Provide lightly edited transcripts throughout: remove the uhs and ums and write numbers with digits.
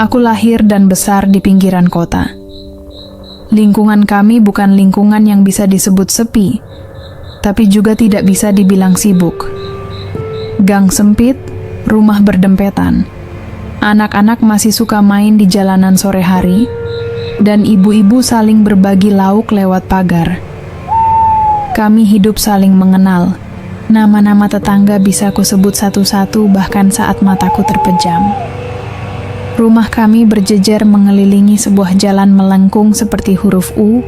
Aku lahir dan besar di pinggiran kota. Lingkungan kami bukan lingkungan yang bisa disebut sepi, tapi juga tidak bisa dibilang sibuk. Gang sempit, rumah berdempetan. Anak-anak masih suka main di jalanan sore hari, dan ibu-ibu saling berbagi lauk lewat pagar. Kami hidup saling mengenal. Nama-nama tetangga bisa kusebut satu-satu bahkan saat mataku terpejam. Rumah kami berjejer mengelilingi sebuah jalan melengkung seperti huruf U,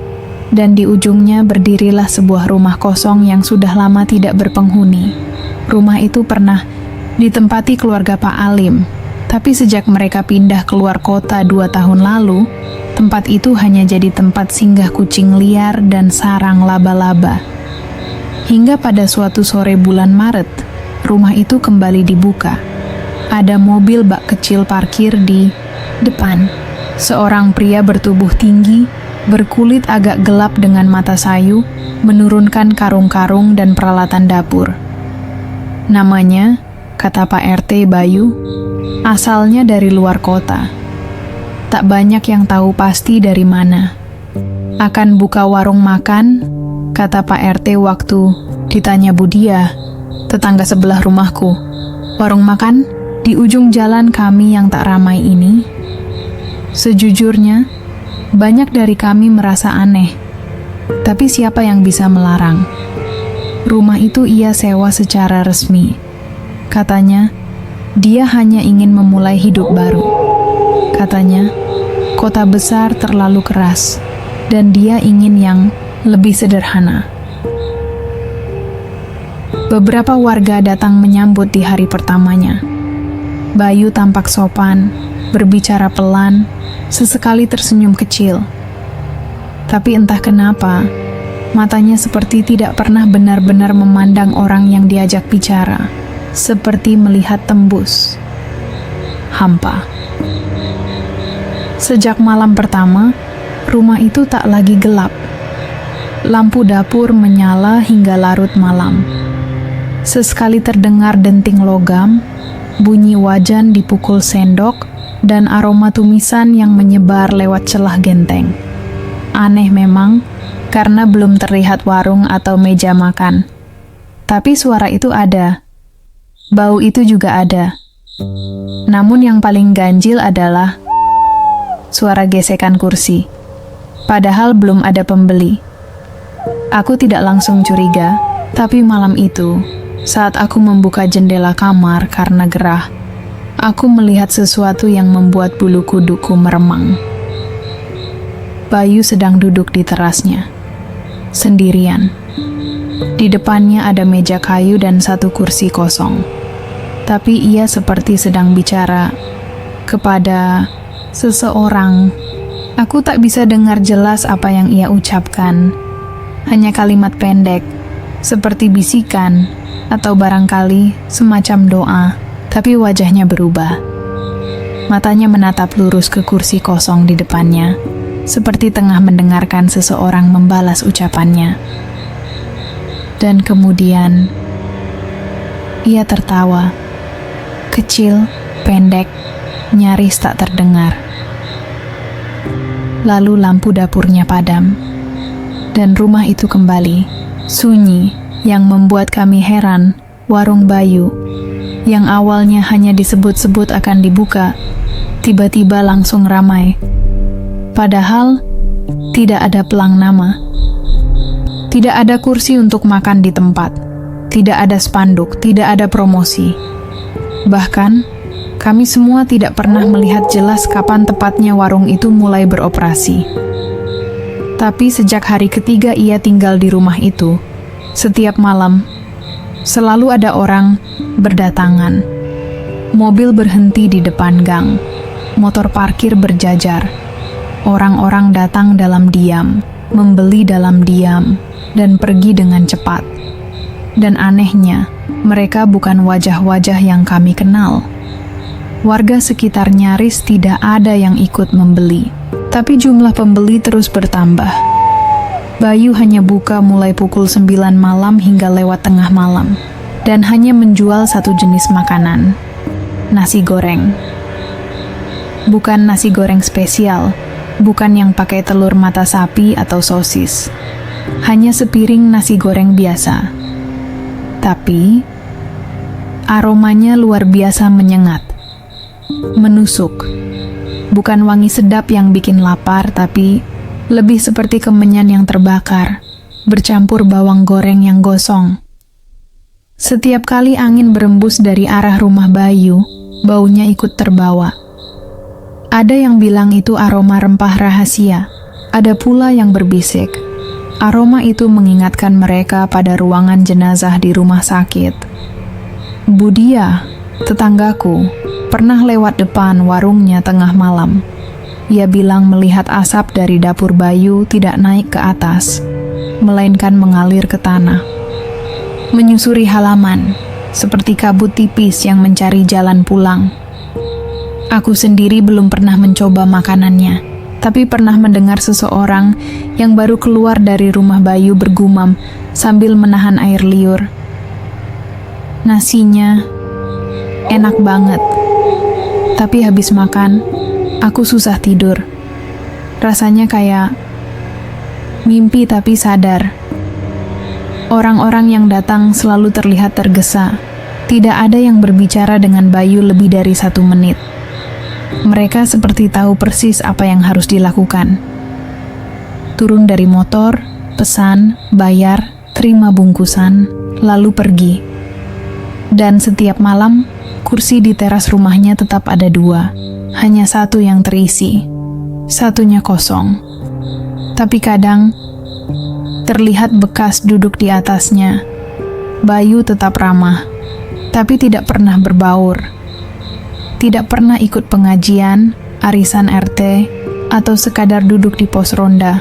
dan di ujungnya berdirilah sebuah rumah kosong yang sudah lama tidak berpenghuni. Rumah itu pernah ditempati keluarga Pak Alim, tapi sejak mereka pindah keluar kota 2 tahun lalu, tempat itu hanya jadi tempat singgah kucing liar dan sarang laba-laba. Hingga pada suatu sore bulan Maret, rumah itu kembali dibuka. Ada mobil bak kecil parkir di depan. Seorang pria bertubuh tinggi, berkulit agak gelap dengan mata sayu, menurunkan karung-karung dan peralatan dapur. Namanya, kata Pak RT Bayu, asalnya dari luar kota. Tak banyak yang tahu pasti dari mana. Akan buka warung makan, kata Pak RT waktu ditanya Budia, tetangga sebelah rumahku. Warung makan di ujung jalan kami yang tak ramai ini? Sejujurnya, banyak dari kami merasa aneh. Tapi siapa yang bisa melarang? Rumah itu ia sewa secara resmi. Katanya, dia hanya ingin memulai hidup baru. Katanya, kota besar terlalu keras, dan dia ingin yang lebih sederhana. Beberapa warga datang menyambut di hari pertamanya. Bayu tampak sopan, berbicara pelan, sesekali tersenyum kecil. Tapi entah kenapa, matanya seperti tidak pernah benar-benar memandang orang yang diajak bicara, seperti melihat tembus. Hampa. Sejak malam pertama, rumah itu tak lagi gelap. Lampu dapur menyala hingga larut malam. Sesekali terdengar denting logam, bunyi wajan dipukul sendok, dan aroma tumisan yang menyebar lewat celah genteng. Aneh memang, karena belum terlihat warung atau meja makan. Tapi suara itu ada. Bau itu juga ada. Namun yang paling ganjil adalah suara gesekan kursi. Padahal belum ada pembeli. Aku tidak langsung curiga, tapi malam itu, saat aku membuka jendela kamar karena gerah, aku melihat sesuatu yang membuat bulu kuduku meremang. Bayu sedang duduk di terasnya, sendirian. Di depannya ada meja kayu dan satu kursi kosong. Tapi ia seperti sedang bicara kepada seseorang. Aku tak bisa dengar jelas apa yang ia ucapkan. Hanya kalimat pendek, seperti bisikan, atau barangkali semacam doa, tapi wajahnya berubah. Matanya menatap lurus ke kursi kosong di depannya, seperti tengah mendengarkan seseorang membalas ucapannya. Dan kemudian, ia tertawa. Kecil, pendek, nyaris tak terdengar. Lalu lampu dapurnya padam, dan rumah itu kembali sunyi. Yang membuat kami heran, warung Bayu, yang awalnya hanya disebut-sebut akan dibuka, tiba-tiba langsung ramai. Padahal, tidak ada pelang nama. Tidak ada kursi untuk makan di tempat. Tidak ada spanduk, tidak ada promosi. Bahkan, kami semua tidak pernah melihat jelas kapan tepatnya warung itu mulai beroperasi. Tapi sejak hari ketiga ia tinggal di rumah itu, setiap malam, selalu ada orang berdatangan. Mobil berhenti di depan gang, motor parkir berjajar. Orang-orang datang dalam diam, membeli dalam diam, dan pergi dengan cepat. Dan anehnya, mereka bukan wajah-wajah yang kami kenal. Warga sekitar nyaris tidak ada yang ikut membeli, tapi jumlah pembeli terus bertambah. Bayu hanya buka mulai pukul 9 malam hingga lewat tengah malam, dan hanya menjual satu jenis makanan, nasi goreng. Bukan nasi goreng spesial, bukan yang pakai telur mata sapi atau sosis. Hanya sepiring nasi goreng biasa. Tapi, aromanya luar biasa menyengat. Menusuk. Bukan wangi sedap yang bikin lapar, tapi lebih seperti kemenyan yang terbakar, bercampur bawang goreng yang gosong. Setiap kali angin berembus dari arah rumah Bayu, baunya ikut terbawa. Ada yang bilang itu aroma rempah rahasia, ada pula yang berbisik. Aroma itu mengingatkan mereka pada ruangan jenazah di rumah sakit. Budia, tetanggaku, pernah lewat depan warungnya tengah malam. Ia bilang melihat asap dari dapur Bayu tidak naik ke atas, melainkan mengalir ke tanah. Menyusuri halaman, seperti kabut tipis yang mencari jalan pulang. Aku sendiri belum pernah mencoba makanannya, tapi pernah mendengar seseorang yang baru keluar dari rumah Bayu bergumam sambil menahan air liur. Nasinya enak banget, tapi habis makan, aku susah tidur. Rasanya kayak mimpi tapi sadar. Orang-orang yang datang selalu terlihat tergesa. Tidak ada yang berbicara dengan Bayu lebih dari 1 menit. Mereka seperti tahu persis apa yang harus dilakukan. Turun dari motor, pesan, bayar, terima bungkusan, lalu pergi. Dan setiap malam, kursi di teras rumahnya tetap ada 2. Hanya 1 yang terisi, 1-nya kosong. Tapi kadang, terlihat bekas duduk di atasnya. Bayu tetap ramah, tapi tidak pernah berbaur. Tidak pernah ikut pengajian, arisan RT, atau sekadar duduk di pos ronda.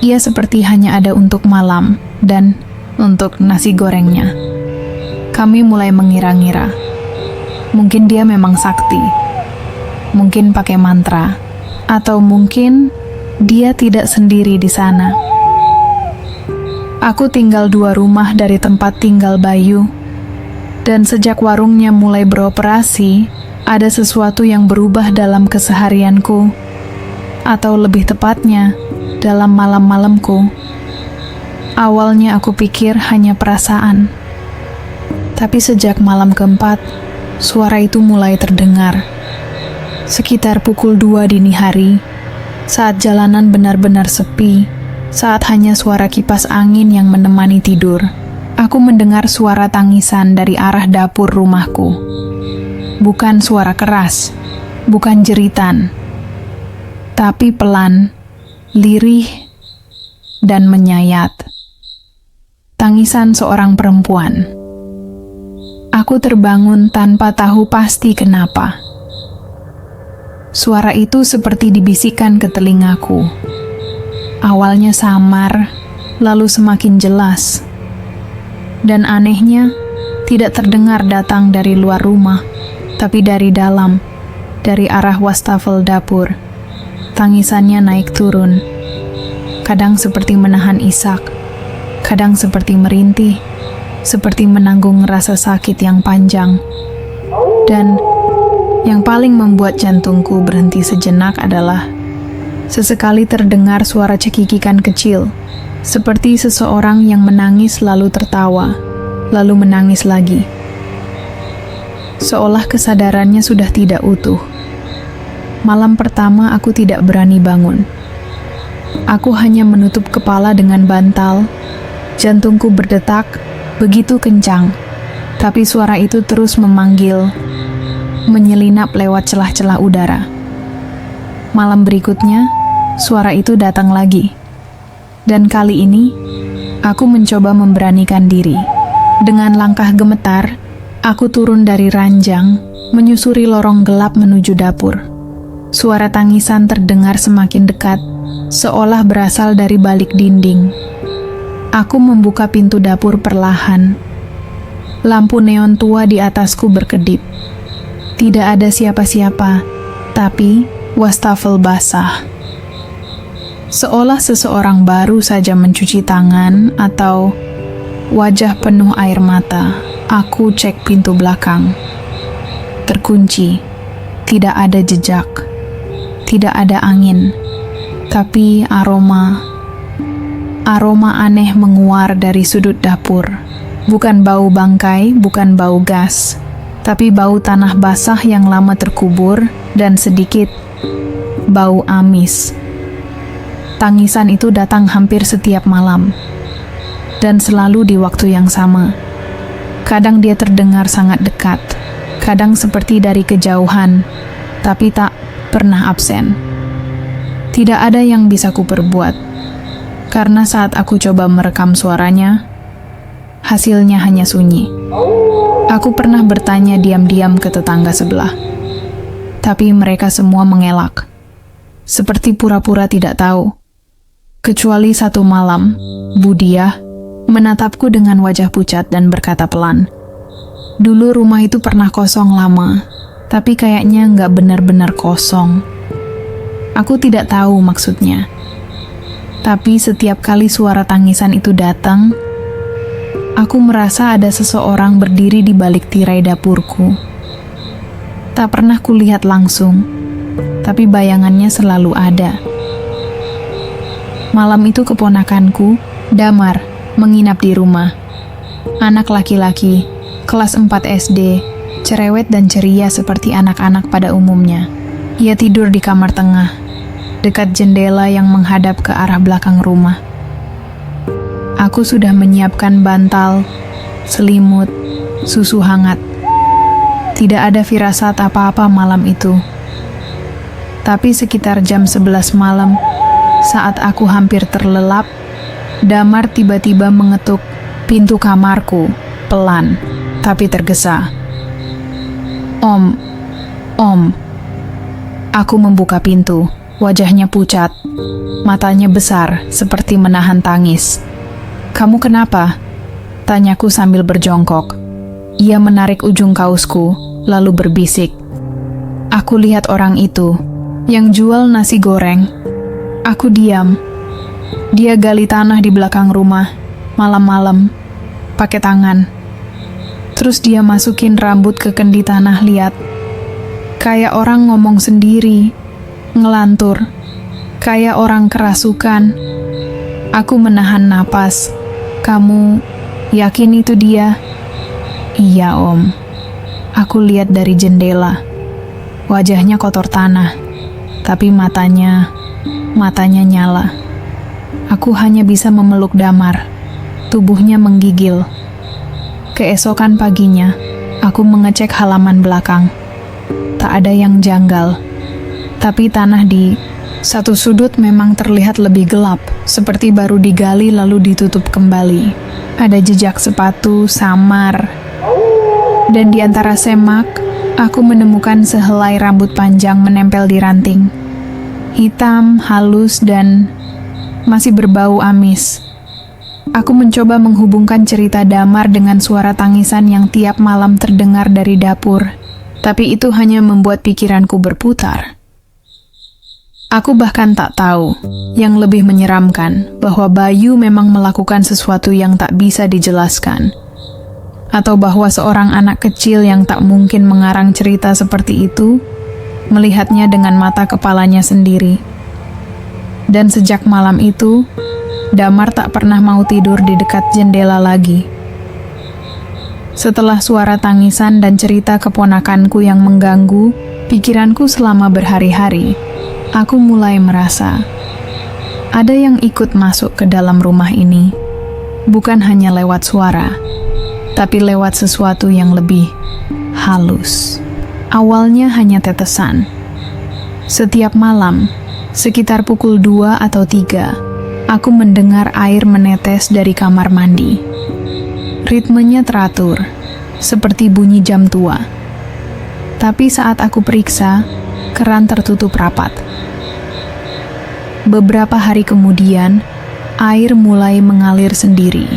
Ia seperti hanya ada untuk malam dan untuk nasi gorengnya. Kami mulai mengira-ngira. Mungkin dia memang sakti. Mungkin pakai mantra. Atau mungkin dia tidak sendiri di sana. Aku tinggal 2 rumah dari tempat tinggal Bayu. Dan sejak warungnya mulai beroperasi, ada sesuatu yang berubah dalam keseharianku, atau lebih tepatnya, dalam malam-malamku. Awalnya aku pikir hanya perasaan. Tapi sejak malam keempat, suara itu mulai terdengar. Sekitar pukul 2 dini hari, saat jalanan benar-benar sepi, saat hanya suara kipas angin yang menemani tidur, aku mendengar suara tangisan dari arah dapur rumahku. Bukan suara keras, bukan jeritan, tapi pelan, lirih, dan menyayat. Tangisan seorang perempuan. Aku terbangun tanpa tahu pasti kenapa. Suara itu seperti dibisikkan ke telingaku. Awalnya samar, lalu semakin jelas. Dan anehnya, tidak terdengar datang dari luar rumah, tapi dari dalam, dari arah wastafel dapur. Tangisannya naik turun. Kadang seperti menahan isak, kadang seperti merintih, seperti menanggung rasa sakit yang panjang. Dan yang paling membuat jantungku berhenti sejenak adalah sesekali terdengar suara cekikikan kecil, seperti seseorang yang menangis lalu tertawa, lalu menangis lagi. Seolah kesadarannya sudah tidak utuh. Malam pertama aku tidak berani bangun. Aku hanya menutup kepala dengan bantal. Jantungku berdetak begitu kencang, tapi suara itu terus memanggil, menyelinap lewat celah-celah udara. Malam berikutnya, suara itu datang lagi. Dan kali ini, aku mencoba memberanikan diri. Dengan langkah gemetar, aku turun dari ranjang, menyusuri lorong gelap menuju dapur. Suara tangisan terdengar semakin dekat, seolah berasal dari balik dinding. Aku membuka pintu dapur perlahan. Lampu neon tua di atasku berkedip. Tidak ada siapa-siapa, tapi wastafel basah. Seolah seseorang baru saja mencuci tangan atau wajah penuh air mata. Aku cek pintu belakang. Terkunci. Tidak ada jejak, tidak ada angin, tapi aroma aneh menguar dari sudut dapur. Bukan bau bangkai, bukan bau gas, tapi bau tanah basah yang lama terkubur dan sedikit bau amis. Tangisan itu datang hampir setiap malam, dan selalu di waktu yang sama. Kadang dia terdengar sangat dekat, kadang seperti dari kejauhan, tapi tak pernah absen. Tidak ada yang bisa kuperbuat, karena saat aku coba merekam suaranya, hasilnya hanya sunyi. Aku pernah bertanya diam-diam ke tetangga sebelah, tapi mereka semua mengelak, seperti pura-pura tidak tahu. Kecuali satu malam, Budiah menatapku dengan wajah pucat dan berkata pelan, "Dulu rumah itu pernah kosong lama, tapi kayaknya nggak benar-benar kosong." Aku tidak tahu maksudnya. Tapi setiap kali suara tangisan itu datang, aku merasa ada seseorang berdiri di balik tirai dapurku. Tak pernah kulihat langsung, tapi bayangannya selalu ada. Malam itu keponakanku, Damar, menginap di rumah. Anak laki-laki, kelas 4 SD, cerewet dan ceria seperti anak-anak pada umumnya. Ia tidur di kamar tengah, dekat jendela yang menghadap ke arah belakang rumah. Aku sudah menyiapkan bantal, selimut, susu hangat. Tidak ada firasat apa-apa malam itu. Tapi sekitar jam 11 malam, saat aku hampir terlelap, Damar tiba-tiba mengetuk pintu kamarku, pelan, tapi tergesa. Om. Aku membuka pintu, wajahnya pucat, matanya besar, seperti menahan tangis. "Kamu kenapa?" tanyaku sambil berjongkok. Ia menarik ujung kausku, lalu berbisik. "Aku lihat orang itu, yang jual nasi goreng." Aku diam. Dia gali tanah di belakang rumah, malam-malam, pakai tangan. Terus dia masukin rambut ke kendi tanah liat. Kayak orang ngomong sendiri, ngelantur. Kayak orang kerasukan. Aku menahan napas. "Kamu yakin itu dia?" "Iya, Om." Aku lihat dari jendela. Wajahnya kotor tanah, tapi matanya nyala. Aku hanya bisa memeluk Damar. Tubuhnya menggigil. Keesokan paginya, aku mengecek halaman belakang. Tak ada yang janggal. Tapi tanah di satu sudut memang terlihat lebih gelap, seperti baru digali lalu ditutup kembali. Ada jejak sepatu samar. Dan di antara semak, aku menemukan sehelai rambut panjang menempel di ranting. Hitam, halus, dan masih berbau amis. Aku mencoba menghubungkan cerita Damar dengan suara tangisan yang tiap malam terdengar dari dapur, tapi itu hanya membuat pikiranku berputar. Aku bahkan tak tahu, yang lebih menyeramkan, bahwa Bayu memang melakukan sesuatu yang tak bisa dijelaskan, atau bahwa seorang anak kecil yang tak mungkin mengarang cerita seperti itu, melihatnya dengan mata kepalanya sendiri. Dan sejak malam itu, Damar tak pernah mau tidur di dekat jendela lagi. Setelah suara tangisan dan cerita keponakanku yang mengganggu pikiranku selama berhari-hari, aku mulai merasa ada yang ikut masuk ke dalam rumah ini. Bukan hanya lewat suara, tapi lewat sesuatu yang lebih halus. Awalnya hanya tetesan. Setiap malam, sekitar pukul 2 atau 3, aku mendengar air menetes dari kamar mandi. Ritmenya teratur, seperti bunyi jam tua. Tapi saat aku periksa, keran tertutup rapat. Beberapa hari kemudian, air mulai mengalir sendiri.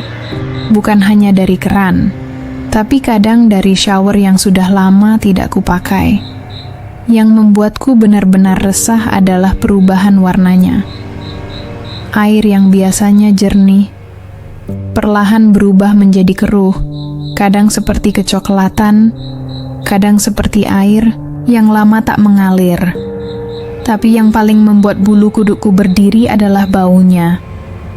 Bukan hanya dari keran, tapi kadang dari shower yang sudah lama tidak kupakai. Yang membuatku benar-benar resah adalah perubahan warnanya. Air yang biasanya jernih, perlahan berubah menjadi keruh, kadang seperti kecoklatan, kadang seperti air, yang lama tak mengalir. Tapi yang paling membuat bulu kudukku berdiri adalah baunya.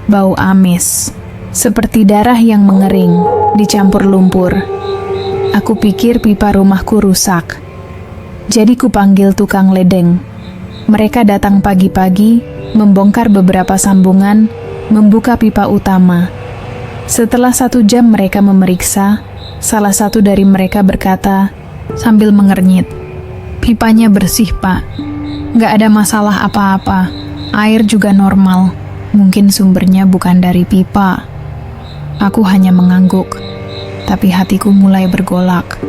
Bau amis, seperti darah yang mengering, dicampur lumpur. Aku pikir pipa rumahku rusak. Jadi kupanggil tukang ledeng. Mereka datang pagi-pagi, membongkar beberapa sambungan, membuka pipa utama. Setelah 1 jam mereka memeriksa, salah satu dari mereka berkata sambil mengernyit, "Pipanya bersih, Pak. Nggak ada masalah apa-apa. Air juga normal. Mungkin sumbernya bukan dari pipa." Aku hanya mengangguk, tapi hatiku mulai bergolak.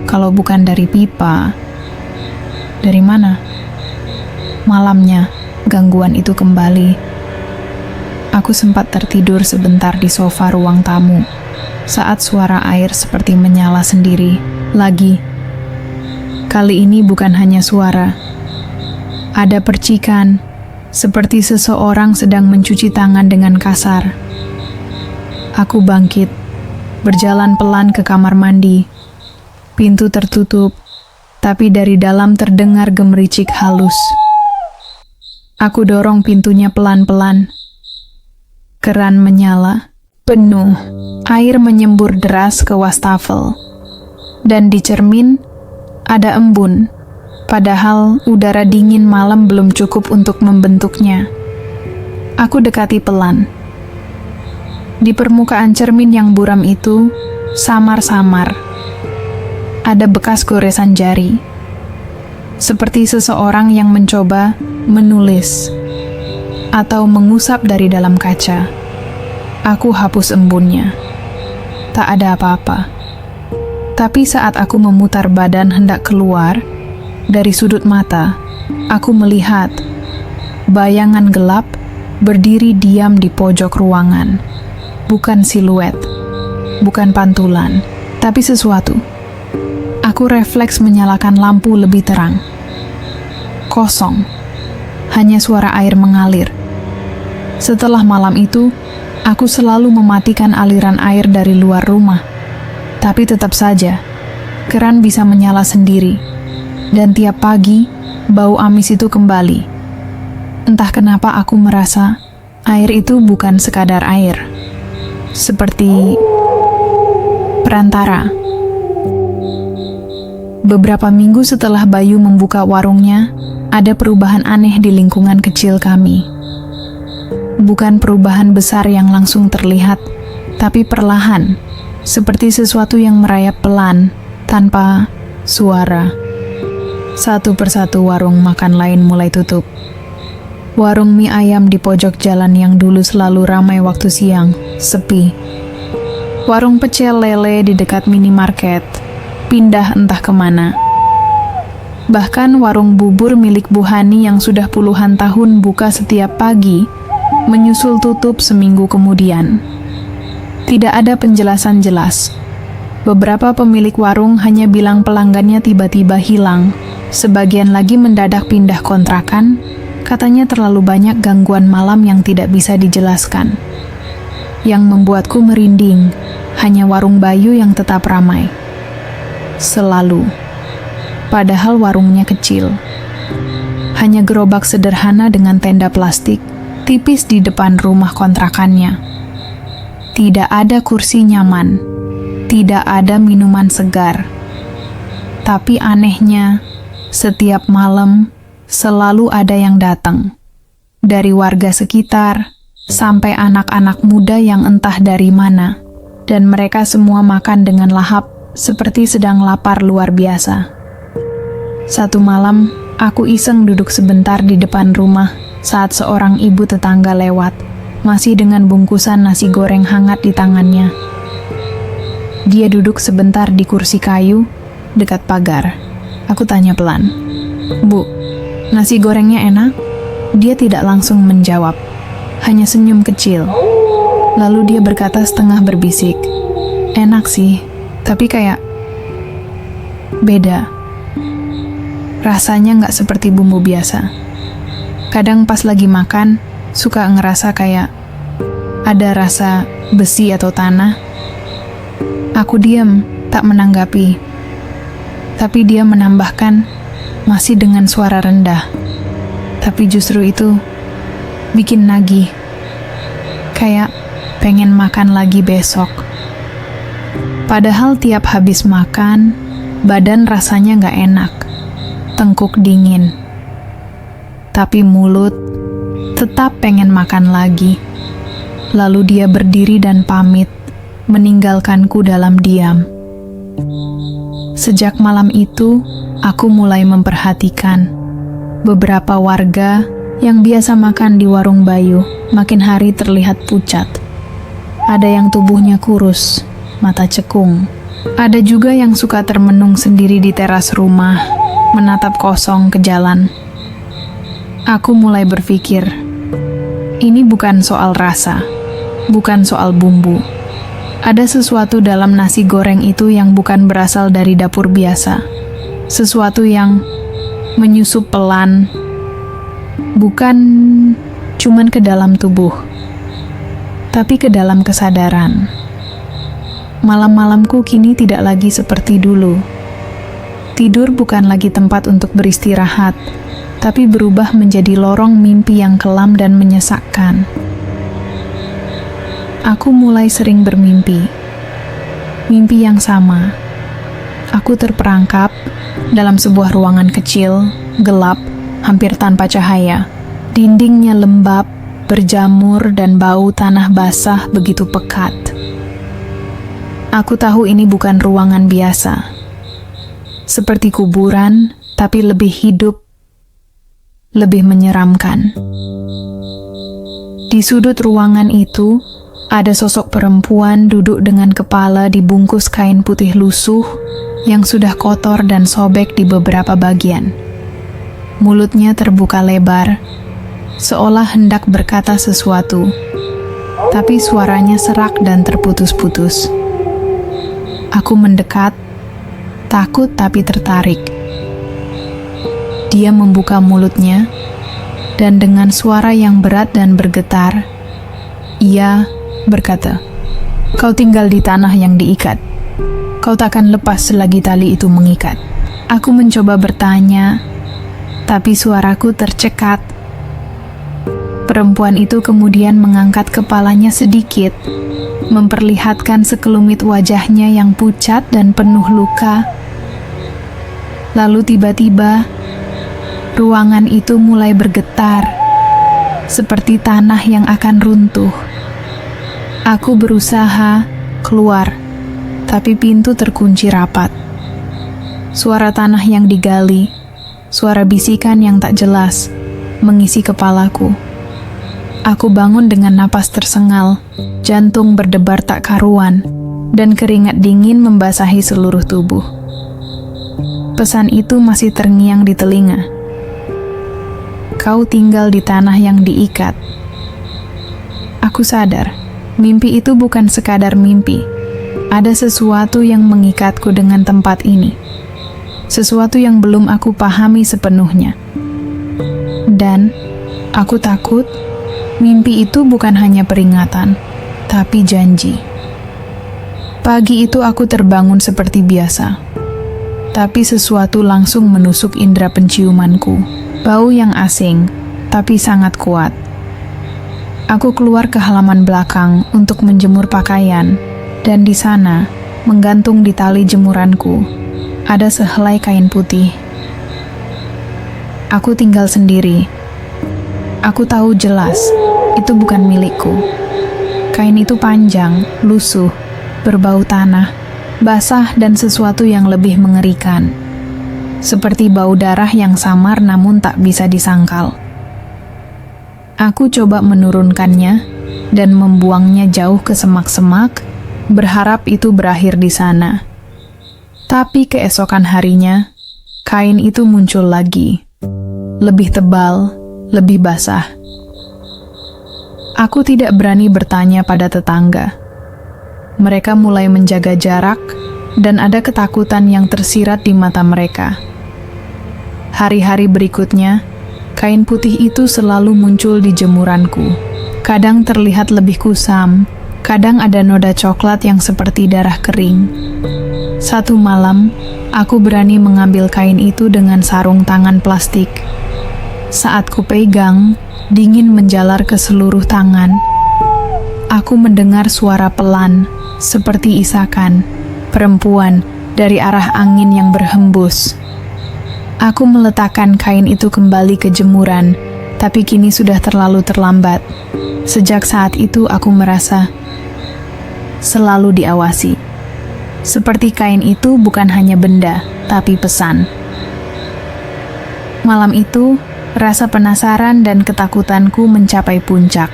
Kalau bukan dari pipa, dari mana? Malamnya, gangguan itu kembali. Aku sempat tertidur sebentar di sofa ruang tamu saat suara air seperti menyala sendiri lagi. Kali ini bukan hanya suara. Ada percikan, seperti seseorang sedang mencuci tangan dengan kasar. Aku bangkit, berjalan pelan ke kamar mandi. Pintu tertutup, tapi dari dalam terdengar gemericik halus. Aku dorong pintunya pelan-pelan. Keran menyala, penuh, air menyembur deras ke wastafel. Dan di cermin, ada embun, padahal udara dingin malam belum cukup untuk membentuknya. Aku dekati pelan. Di permukaan cermin yang buram itu, samar-samar, ada bekas goresan jari. Seperti seseorang yang mencoba menulis atau mengusap dari dalam kaca. Aku hapus embunnya. Tak ada apa-apa. Tapi saat aku memutar badan hendak keluar, dari sudut mata, aku melihat bayangan gelap berdiri diam di pojok ruangan. Bukan siluet, bukan pantulan, tapi sesuatu. Aku refleks menyalakan lampu lebih terang. Kosong. Hanya suara air mengalir. Setelah malam itu, aku selalu mematikan aliran air dari luar rumah. Tapi tetap saja, keran bisa menyala sendiri. Dan tiap pagi, bau amis itu kembali. Entah kenapa aku merasa air itu bukan sekadar air. Seperti perantara. Beberapa minggu setelah Bayu membuka warungnya, ada perubahan aneh di lingkungan kecil kami. Bukan perubahan besar yang langsung terlihat, tapi perlahan, seperti sesuatu yang merayap pelan, tanpa suara. Satu persatu warung makan lain mulai tutup. Warung mie ayam di pojok jalan yang dulu selalu ramai waktu siang, sepi. Warung pecel lele di dekat minimarket, pindah entah kemana. Bahkan warung bubur milik Bu Hani yang sudah puluhan tahun buka setiap pagi, menyusul tutup seminggu kemudian. Tidak ada penjelasan jelas. Beberapa pemilik warung hanya bilang pelanggannya tiba-tiba hilang. Sebagian lagi mendadak pindah kontrakan, katanya terlalu banyak gangguan malam yang tidak bisa dijelaskan. Yang membuatku merinding, hanya warung Bayu yang tetap ramai. Selalu. Padahal warungnya kecil. Hanya gerobak sederhana dengan tenda plastik, tipis di depan rumah kontrakannya. Tidak ada kursi nyaman, tidak ada minuman segar. Tapi anehnya, setiap malam selalu ada yang datang. Dari warga sekitar, sampai anak-anak muda yang entah dari mana. Dan mereka semua makan dengan lahap, seperti sedang lapar luar biasa. Satu malam, aku iseng duduk sebentar di depan rumah saat seorang ibu tetangga lewat, masih dengan bungkusan nasi goreng hangat di tangannya. Dia duduk sebentar di kursi kayu, dekat pagar. Aku tanya pelan, "Bu, nasi gorengnya enak?" Dia tidak langsung menjawab, hanya senyum kecil. Lalu dia berkata setengah berbisik, "Enak sih, tapi kayak beda. Rasanya nggak seperti bumbu biasa. Kadang pas lagi makan, suka ngerasa kayak ada rasa besi atau tanah." Aku diam, tak menanggapi. Tapi dia menambahkan, masih dengan suara rendah. Tapi justru itu bikin nagih. Kayak pengen makan lagi besok. Padahal tiap habis makan, badan rasanya gak enak. Tengkuk dingin. Tapi mulut tetap pengen makan lagi. Lalu dia berdiri dan pamit, meninggalkanku dalam diam. Sejak malam itu, aku mulai memperhatikan beberapa warga yang biasa makan di warung Bayu makin hari terlihat pucat. Ada yang tubuhnya kurus, mata cekung. Ada juga yang suka termenung sendiri di teras rumah, menatap kosong ke jalan. Aku mulai berpikir, ini bukan soal rasa, bukan soal bumbu. Ada sesuatu dalam nasi goreng itu yang bukan berasal dari dapur biasa. Sesuatu yang menyusup pelan, bukan cuman ke dalam tubuh, tapi ke dalam kesadaran. Malam-malamku kini tidak lagi seperti dulu. Tidur bukan lagi tempat untuk beristirahat, tapi berubah menjadi lorong mimpi yang kelam dan menyesakkan. Aku mulai sering bermimpi. Mimpi yang sama. Aku terperangkap dalam sebuah ruangan kecil, gelap, hampir tanpa cahaya. Dindingnya lembab, berjamur, dan bau tanah basah begitu pekat. Aku tahu ini bukan ruangan biasa. Seperti kuburan, tapi lebih hidup, lebih menyeramkan. Di sudut ruangan itu, ada sosok perempuan duduk dengan kepala dibungkus kain putih lusuh yang sudah kotor dan sobek di beberapa bagian. Mulutnya terbuka lebar, seolah hendak berkata sesuatu, tapi suaranya serak dan terputus-putus. Aku mendekat, takut tapi tertarik. Dia membuka mulutnya, dan dengan suara yang berat dan bergetar, ia berkata, "Kau tinggal di tanah yang diikat. Kau takkan lepas selagi tali itu mengikat." Aku mencoba bertanya, tapi suaraku tercekat. Perempuan itu kemudian mengangkat kepalanya sedikit, memperlihatkan sekelumit wajahnya yang pucat dan penuh luka. Lalu tiba-tiba, ruangan itu mulai bergetar, seperti tanah yang akan runtuh. Aku berusaha keluar, tapi pintu terkunci rapat. Suara tanah yang digali, suara bisikan yang tak jelas, mengisi kepalaku. Aku bangun dengan napas tersengal, jantung berdebar tak karuan, dan keringat dingin membasahi seluruh tubuh. Pesan itu masih terngiang di telinga. Kau tinggal di tanah yang diikat. Aku sadar, mimpi itu bukan sekadar mimpi. Ada sesuatu yang mengikatku dengan tempat ini. Sesuatu yang belum aku pahami sepenuhnya. Dan aku takut mimpi itu bukan hanya peringatan, tapi janji. Pagi itu aku terbangun seperti biasa. Tapi sesuatu langsung menusuk indera penciumanku. Bau yang asing, tapi sangat kuat. Aku keluar ke halaman belakang untuk menjemur pakaian, dan di sana, menggantung di tali jemuranku, ada sehelai kain putih. Aku tinggal sendiri. Aku tahu jelas, itu bukan milikku. Kain itu panjang, lusuh, berbau tanah, basah dan sesuatu yang lebih mengerikan. Seperti bau darah yang samar namun tak bisa disangkal. Aku coba menurunkannya dan membuangnya jauh ke semak-semak, berharap itu berakhir di sana. Tapi keesokan harinya, kain itu muncul lagi. Lebih tebal, lebih basah. Aku tidak berani bertanya pada tetangga. Mereka mulai menjaga jarak, dan ada ketakutan yang tersirat di mata mereka. Hari-hari berikutnya, kain putih itu selalu muncul di jemuranku. Kadang terlihat lebih kusam, kadang ada noda coklat yang seperti darah kering. Satu malam, aku berani mengambil kain itu dengan sarung tangan plastik. Saat kupegang, dingin menjalar ke seluruh tangan. Aku mendengar suara pelan, seperti isakan perempuan dari arah angin yang berhembus. Aku meletakkan kain itu kembali ke jemuran, tapi kini sudah terlalu terlambat. Sejak saat itu aku merasa selalu diawasi. Seperti kain itu bukan hanya benda, tapi pesan. Malam itu, rasa penasaran dan ketakutanku mencapai puncak.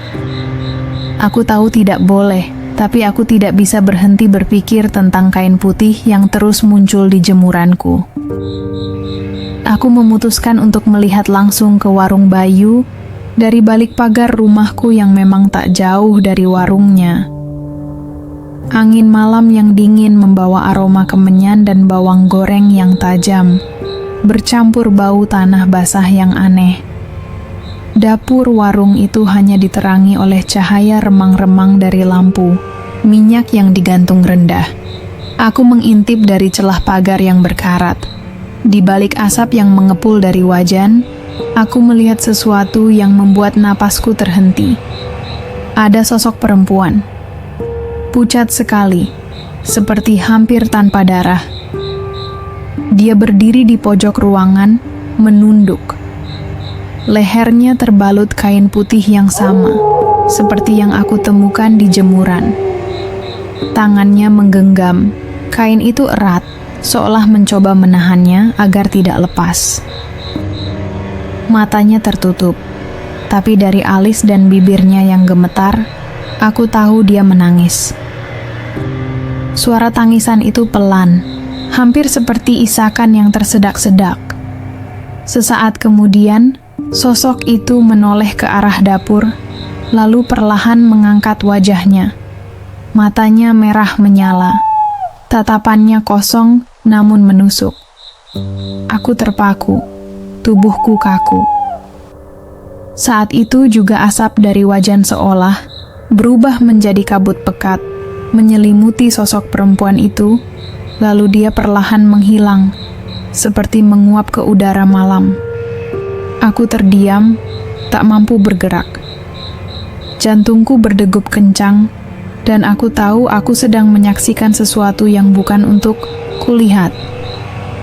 Aku tahu tidak boleh, tapi aku tidak bisa berhenti berpikir tentang kain putih yang terus muncul di jemuranku. Aku memutuskan untuk melihat langsung ke warung Bayu dari balik pagar rumahku yang memang tak jauh dari warungnya. Angin malam yang dingin membawa aroma kemenyan dan bawang goreng yang tajam, bercampur bau tanah basah yang aneh. Dapur warung itu hanya diterangi oleh cahaya remang-remang dari lampu, minyak yang digantung rendah. Aku mengintip dari celah pagar yang berkarat. Di balik asap yang mengepul dari wajan, aku melihat sesuatu yang membuat napasku terhenti. Ada sosok perempuan. Pucat sekali, seperti hampir tanpa darah. Dia berdiri di pojok ruangan, menunduk. Lehernya terbalut kain putih yang sama, seperti yang aku temukan di jemuran. Tangannya menggenggam, kain itu erat, seolah mencoba menahannya agar tidak lepas. Matanya tertutup, tapi dari alis dan bibirnya yang gemetar, aku tahu dia menangis. Suara tangisan itu pelan, hampir seperti isakan yang tersedak-sedak. Sesaat kemudian, sosok itu menoleh ke arah dapur, lalu perlahan mengangkat wajahnya. Matanya merah menyala, tatapannya kosong namun menusuk. Aku terpaku, tubuhku kaku. Saat itu juga asap dari wajan seolah berubah menjadi kabut pekat, menyelimuti sosok perempuan itu, lalu dia perlahan menghilang, seperti menguap ke udara malam. Aku terdiam, tak mampu bergerak. Jantungku berdegup kencang, dan aku tahu aku sedang menyaksikan sesuatu yang bukan untuk kulihat.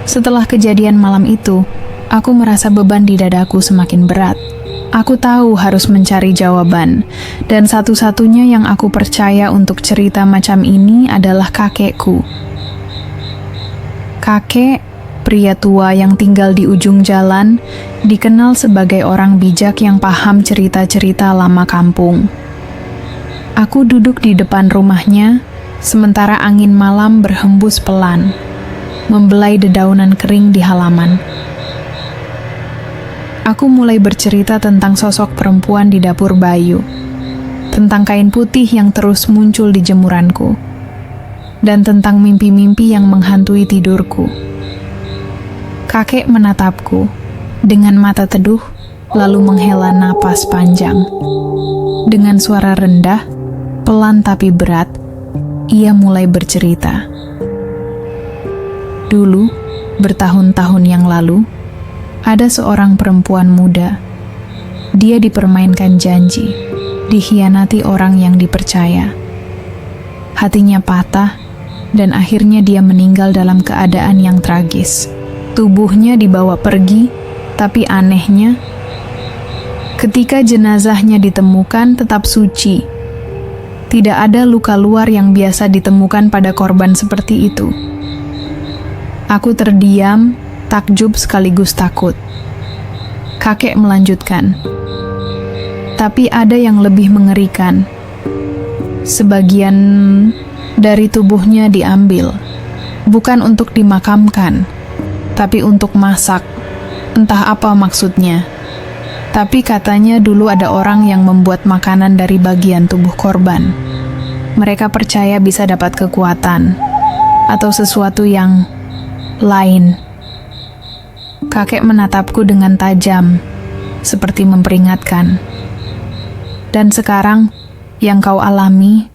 Setelah kejadian malam itu, aku merasa beban di dadaku semakin berat. Aku tahu harus mencari jawaban, dan satu-satunya yang aku percaya untuk cerita macam ini adalah kakekku. Kakek, pria tua yang tinggal di ujung jalan, dikenal sebagai orang bijak yang paham cerita-cerita lama kampung. Aku duduk di depan rumahnya, sementara angin malam berhembus pelan, membelai dedaunan kering di halaman. Aku mulai bercerita tentang sosok perempuan di dapur Bayu, tentang kain putih yang terus muncul di jemuranku, dan tentang mimpi-mimpi yang menghantui tidurku. Kakek menatapku dengan mata teduh, lalu menghela napas panjang. Dengan suara rendah, pelan tapi berat, ia mulai bercerita. Dulu, bertahun-tahun yang lalu, ada seorang perempuan muda. Dia dipermainkan janji, dikhianati orang yang dipercaya. Hatinya patah, dan akhirnya dia meninggal dalam keadaan yang tragis. Tubuhnya dibawa pergi, tapi anehnya, ketika jenazahnya ditemukan tetap suci. Tidak ada luka luar yang biasa ditemukan pada korban seperti itu. Aku terdiam, takjub sekaligus takut. Kakek melanjutkan, tapi ada yang lebih mengerikan. Sebagian dari tubuhnya diambil, bukan untuk dimakamkan, tapi untuk masak. Entah apa maksudnya. Tapi katanya dulu ada orang yang membuat makanan dari bagian tubuh korban. Mereka percaya bisa dapat kekuatan atau sesuatu yang lain. Kakek menatapku dengan tajam, seperti memperingatkan. Dan sekarang, yang kau alami,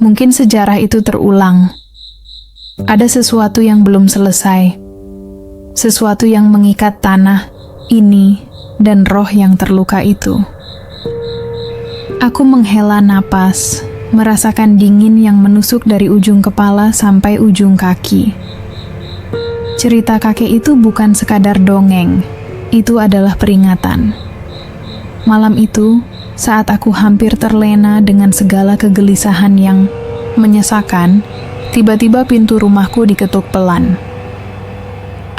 mungkin sejarah itu terulang. Ada sesuatu yang belum selesai. Sesuatu yang mengikat tanah ini dan roh yang terluka itu. Aku menghela napas, merasakan dingin yang menusuk dari ujung kepala sampai ujung kaki. Cerita kakek itu bukan sekadar dongeng, itu adalah peringatan. Malam itu, saat aku hampir terlena dengan segala kegelisahan yang menyesakan, tiba-tiba pintu rumahku diketuk pelan.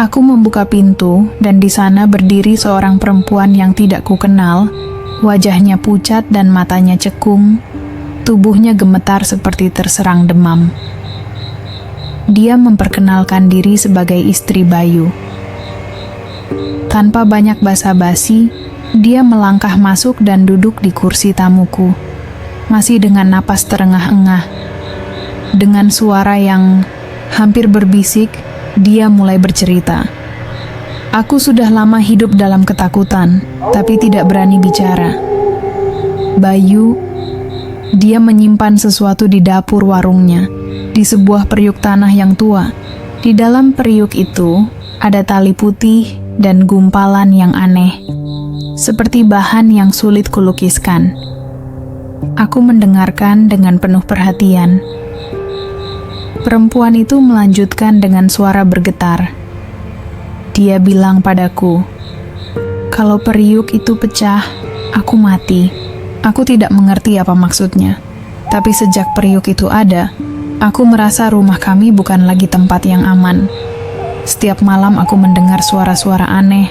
Aku membuka pintu dan di sana berdiri seorang perempuan yang tidak kukenal. Wajahnya pucat dan matanya cekung, tubuhnya gemetar seperti terserang demam. Dia memperkenalkan diri sebagai istri Bayu. Tanpa banyak basa-basi, dia melangkah masuk dan duduk di kursi tamuku, masih dengan napas terengah-engah. Dengan suara yang hampir berbisik, dia mulai bercerita. Aku sudah lama hidup dalam ketakutan, tapi tidak berani bicara. Bayu, dia menyimpan sesuatu di dapur warungnya, di sebuah periuk tanah yang tua. Di dalam periuk itu, ada tali putih dan gumpalan yang aneh, seperti bahan yang sulit kulukiskan. Aku mendengarkan dengan penuh perhatian. Perempuan itu melanjutkan dengan suara bergetar. Dia bilang padaku, kalau periuk itu pecah, aku mati. Aku tidak mengerti apa maksudnya. Tapi sejak periuk itu ada, aku merasa rumah kami bukan lagi tempat yang aman. Setiap malam aku mendengar suara-suara aneh,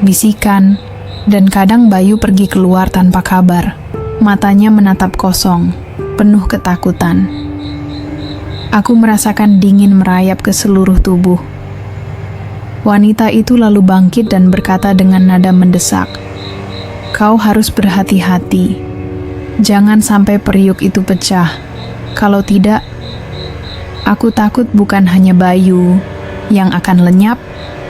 bisikan, dan kadang Bayu pergi keluar tanpa kabar. Matanya menatap kosong, penuh ketakutan. Aku merasakan dingin merayap ke seluruh tubuh. Wanita itu lalu bangkit dan berkata dengan nada mendesak, "Kau harus berhati-hati. Jangan sampai periuk itu pecah. Kalau tidak, aku takut bukan hanya Bayu yang akan lenyap,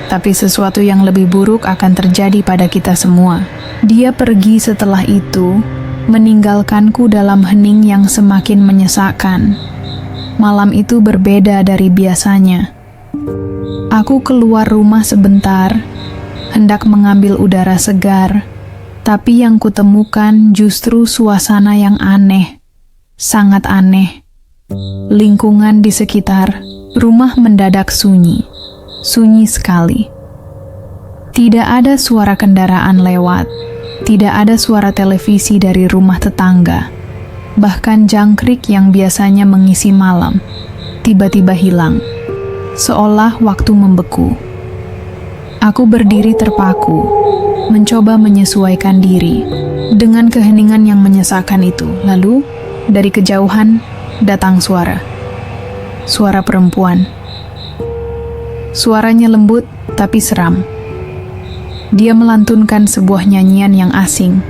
tapi sesuatu yang lebih buruk akan terjadi pada kita semua." Dia pergi setelah itu, meninggalkanku dalam hening yang semakin menyesakkan. Malam itu berbeda dari biasanya. Aku keluar rumah sebentar, hendak mengambil udara segar, tapi yang kutemukan justru suasana yang aneh, sangat aneh. Lingkungan di sekitar rumah mendadak sunyi, sunyi sekali. Tidak ada suara kendaraan lewat, tidak ada suara televisi dari rumah tetangga. Bahkan jangkrik yang biasanya mengisi malam, tiba-tiba hilang. Seolah waktu membeku. Aku berdiri terpaku, mencoba menyesuaikan diri dengan keheningan yang menyesakan itu. Lalu, dari kejauhan, datang suara. Suara perempuan. Suaranya lembut, tapi seram. Dia melantunkan sebuah nyanyian yang asing,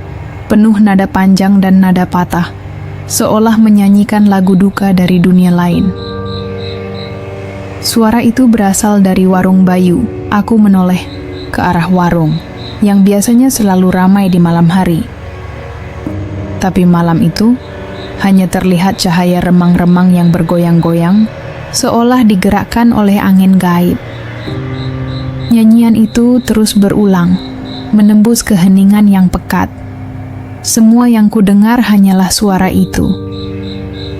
penuh nada panjang dan nada patah, seolah menyanyikan lagu duka dari dunia lain. Suara itu berasal dari warung Bayu. Aku menoleh ke arah warung, yang biasanya selalu ramai di malam hari. Tapi malam itu, hanya terlihat cahaya remang-remang yang bergoyang-goyang, seolah digerakkan oleh angin gaib. Nyanyian itu terus berulang, menembus keheningan yang pekat. Semua yang kudengar hanyalah suara itu.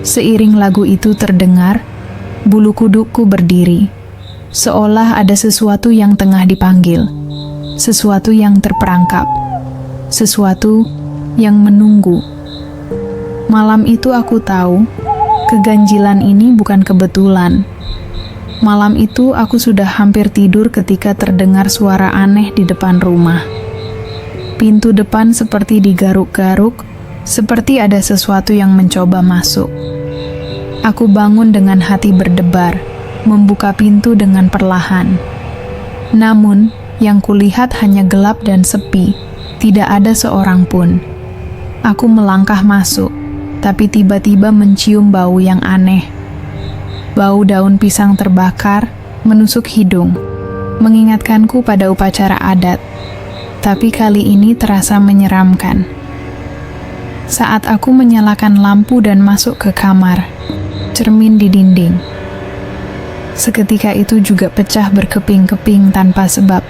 Seiring lagu itu terdengar, bulu kudukku berdiri, seolah ada sesuatu yang tengah dipanggil, sesuatu yang terperangkap, sesuatu yang menunggu. Malam itu aku tahu, keganjilan ini bukan kebetulan. Malam itu aku sudah hampir tidur ketika terdengar suara aneh di depan rumah. Pintu depan seperti digaruk-garuk, seperti ada sesuatu yang mencoba masuk. Aku bangun dengan hati berdebar, membuka pintu dengan perlahan. Namun, yang kulihat hanya gelap dan sepi, tidak ada seorang pun. Aku melangkah masuk, tapi tiba-tiba mencium bau yang aneh. Bau daun pisang terbakar menusuk hidung, mengingatkanku pada upacara adat, tapi kali ini terasa menyeramkan. Saat aku menyalakan lampu dan masuk ke kamar, cermin di dinding. seketika itu juga pecah berkeping-keping tanpa sebab.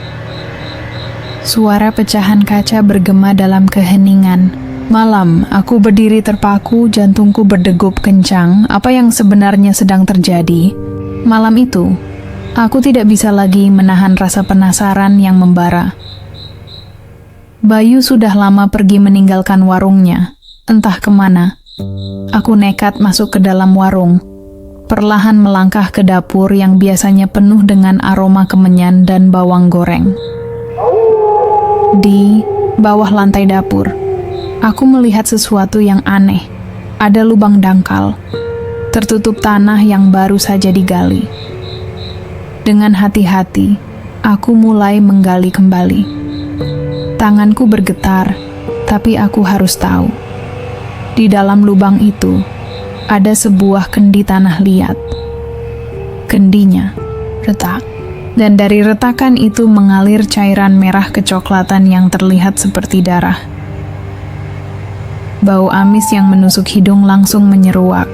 Suara pecahan kaca bergema dalam keheningan. Malam, aku berdiri terpaku, jantungku berdegup kencang. Apa yang sebenarnya sedang terjadi? Malam itu, aku tidak bisa lagi menahan rasa penasaran yang membara. Bayu sudah lama pergi meninggalkan warungnya, entah kemana. Aku nekat masuk ke dalam warung, perlahan melangkah ke dapur yang biasanya penuh dengan aroma kemenyan dan bawang goreng. Di bawah lantai dapur, aku melihat sesuatu yang aneh. Ada lubang dangkal, tertutup tanah yang baru saja digali. Dengan hati-hati, aku mulai menggali kembali. Tanganku bergetar, tapi aku harus tahu. Di dalam lubang itu, ada sebuah kendi tanah liat. Kendinya retak. Dan dari retakan itu mengalir cairan merah kecoklatan yang terlihat seperti darah. Bau amis yang menusuk hidung langsung menyeruak.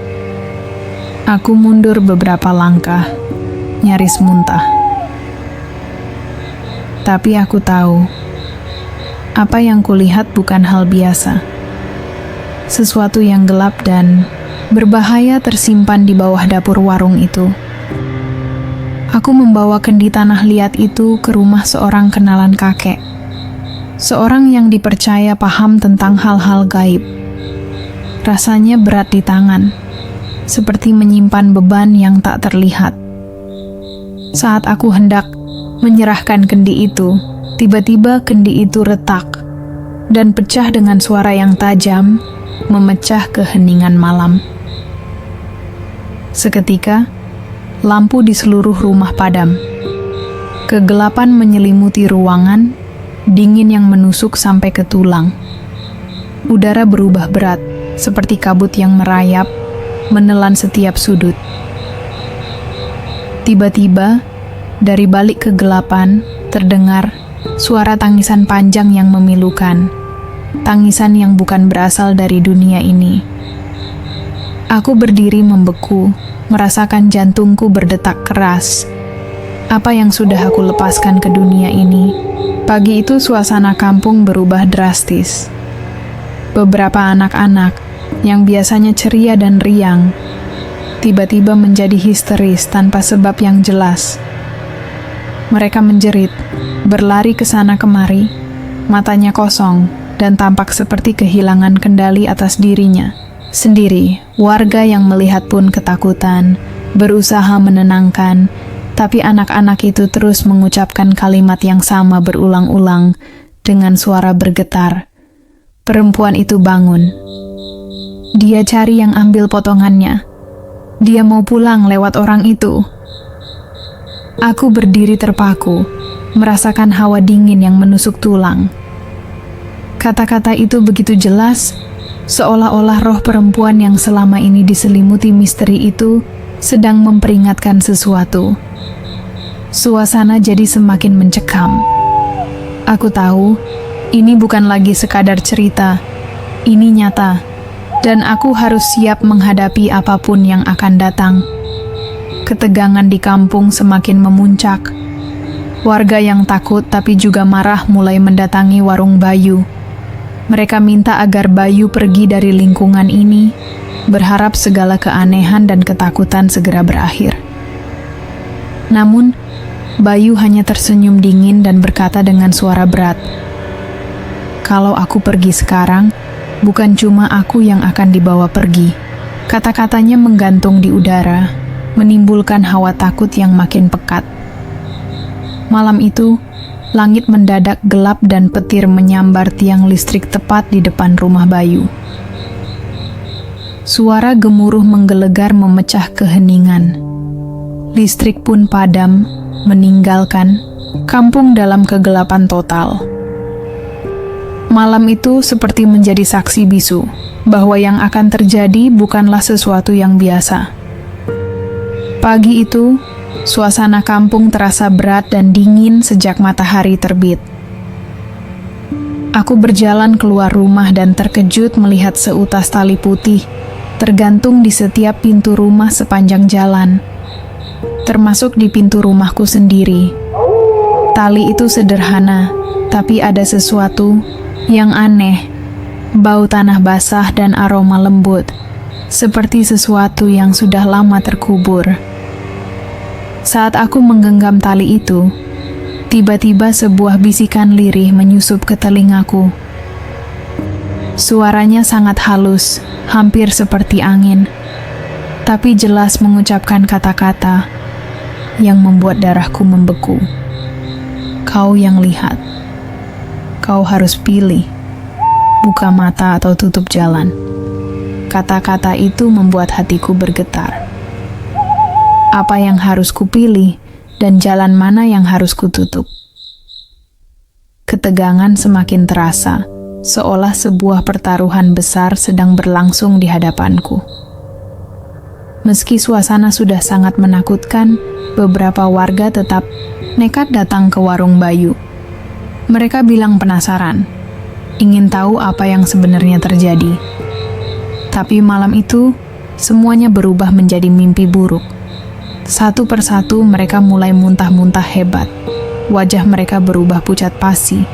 Aku mundur beberapa langkah, nyaris muntah. Tapi aku tahu, apa yang kulihat bukan hal biasa. Sesuatu yang gelap dan berbahaya tersimpan di bawah dapur warung itu. Aku membawa kendi tanah liat itu ke rumah seorang kenalan kakek. Seorang yang dipercaya paham tentang hal-hal gaib. Rasanya berat di tangan, seperti menyimpan beban yang tak terlihat. Saat aku hendak menyerahkan kendi itu, tiba-tiba kendi itu retak dan pecah dengan suara yang tajam, memecah keheningan malam. Seketika, lampu di seluruh rumah padam. Kegelapan menyelimuti ruangan, dingin yang menusuk sampai ke tulang. Udara berubah berat, seperti kabut yang merayap, menelan setiap sudut. Tiba-tiba, dari balik kegelapan, terdengar suara tangisan panjang yang memilukan. Tangisan yang bukan berasal dari dunia ini. Aku berdiri membeku, merasakan jantungku berdetak keras. Apa yang sudah aku lepaskan ke dunia ini? Pagi itu suasana kampung berubah drastis. Beberapa anak-anak yang biasanya ceria dan riang, tiba-tiba menjadi histeris tanpa sebab yang jelas. Mereka menjerit, berlari ke sana kemari, matanya kosong, dan tampak seperti kehilangan kendali atas dirinya sendiri. Warga yang melihat pun ketakutan, berusaha menenangkan, tapi anak-anak itu terus mengucapkan kalimat yang sama berulang-ulang dengan suara bergetar. Perempuan itu bangun. Dia cari yang ambil potongannya. Dia mau pulang lewat orang itu. Aku berdiri terpaku, merasakan hawa dingin yang menusuk tulang. Kata-kata itu begitu jelas, seolah-olah roh perempuan yang selama ini diselimuti misteri itu sedang memperingatkan sesuatu. Suasana jadi semakin mencekam. Aku tahu, ini bukan lagi sekadar cerita, ini nyata, dan aku harus siap menghadapi apapun yang akan datang. Ketegangan di kampung semakin memuncak. Warga yang takut tapi juga marah mulai mendatangi warung Bayu. Mereka minta agar Bayu pergi dari lingkungan ini, berharap segala keanehan dan ketakutan segera berakhir. Namun, Bayu hanya tersenyum dingin dan berkata dengan suara berat, "Kalau aku pergi sekarang, bukan cuma aku yang akan dibawa pergi." Kata-katanya menggantung di udara, menimbulkan hawa takut yang makin pekat. Malam itu, langit mendadak gelap dan petir menyambar tiang listrik tepat di depan rumah Bayu. Suara gemuruh menggelegar memecah keheningan. Listrik pun padam, meninggalkan kampung dalam kegelapan total. Malam itu seperti menjadi saksi bisu bahwa yang akan terjadi bukanlah sesuatu yang biasa. Pagi itu, suasana kampung terasa berat dan dingin sejak matahari terbit. Aku berjalan keluar rumah dan terkejut melihat seutas tali putih tergantung di setiap pintu rumah sepanjang jalan. termasuk di pintu rumahku sendiri. Tali itu sederhana, tapi ada sesuatu yang aneh. Bau tanah basah dan aroma lembut, seperti sesuatu yang sudah lama terkubur. Saat aku menggenggam tali itu, tiba-tiba sebuah bisikan lirih menyusup ke telingaku. Suaranya sangat halus, hampir seperti angin, tapi jelas mengucapkan kata-kata yang membuat darahku membeku. Kau yang lihat, kau harus pilih, buka mata atau tutup jalan. Kata-kata itu membuat hatiku bergetar. Apa yang harus kupilih dan jalan mana yang harus kututup? Ketegangan semakin terasa, seolah sebuah pertaruhan besar sedang berlangsung di hadapanku. Meski suasana sudah sangat menakutkan, beberapa warga tetap nekat datang ke warung Bayu. Mereka bilang penasaran, ingin tahu apa yang sebenarnya terjadi. Tapi malam itu, semuanya berubah menjadi mimpi buruk. Satu persatu mereka mulai muntah-muntah hebat. Wajah mereka berubah pucat pasi.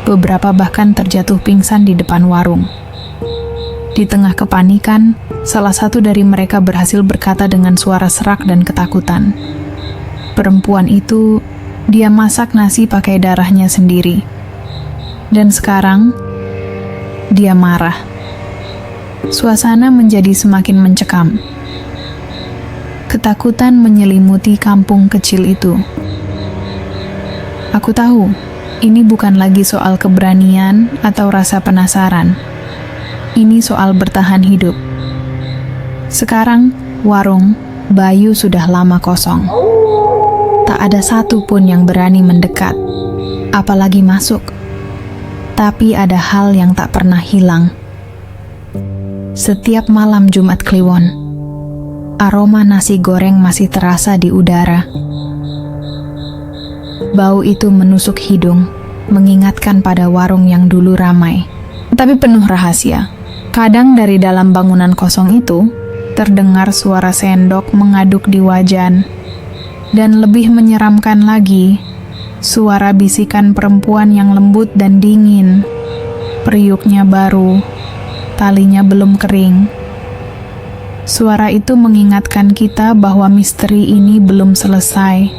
Beberapa bahkan terjatuh pingsan di depan warung. Di tengah kepanikan, salah satu dari mereka berhasil berkata dengan suara serak dan ketakutan. Perempuan itu, dia masak nasi pakai darahnya sendiri. Dan sekarang, dia marah. Suasana menjadi semakin mencekam. Ketakutan menyelimuti kampung kecil itu. Aku tahu, ini bukan lagi soal keberanian atau rasa penasaran. Ini soal bertahan hidup. Sekarang, warung Bayu sudah lama kosong. Tak ada satu pun yang berani mendekat, apalagi masuk. Tapi ada hal yang tak pernah hilang. Setiap malam Jumat Kliwon, aroma nasi goreng masih terasa di udara. Bau itu menusuk hidung, mengingatkan pada warung yang dulu ramai, tapi penuh rahasia. Kadang dari dalam bangunan kosong itu, terdengar suara sendok mengaduk di wajan. Dan lebih menyeramkan lagi, suara bisikan perempuan yang lembut dan dingin. Periuknya baru, talinya belum kering. Suara itu mengingatkan kita bahwa misteri ini belum selesai.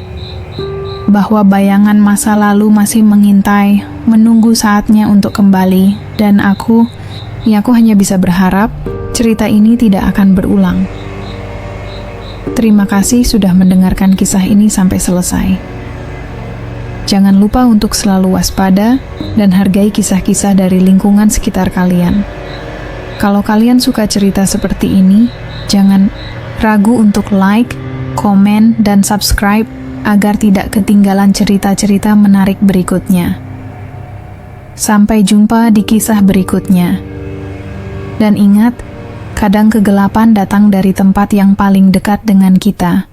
Bahwa bayangan masa lalu masih mengintai, menunggu saatnya untuk kembali. Dan aku hanya bisa berharap cerita ini tidak akan berulang. Terima kasih sudah mendengarkan kisah ini sampai selesai. Jangan lupa untuk selalu waspada dan hargai kisah-kisah dari lingkungan sekitar kalian. Kalau kalian suka cerita seperti ini, jangan ragu untuk like, komen, dan subscribe agar tidak ketinggalan cerita-cerita menarik berikutnya. Sampai jumpa di kisah berikutnya. Dan ingat, kadang kegelapan datang dari tempat yang paling dekat dengan kita.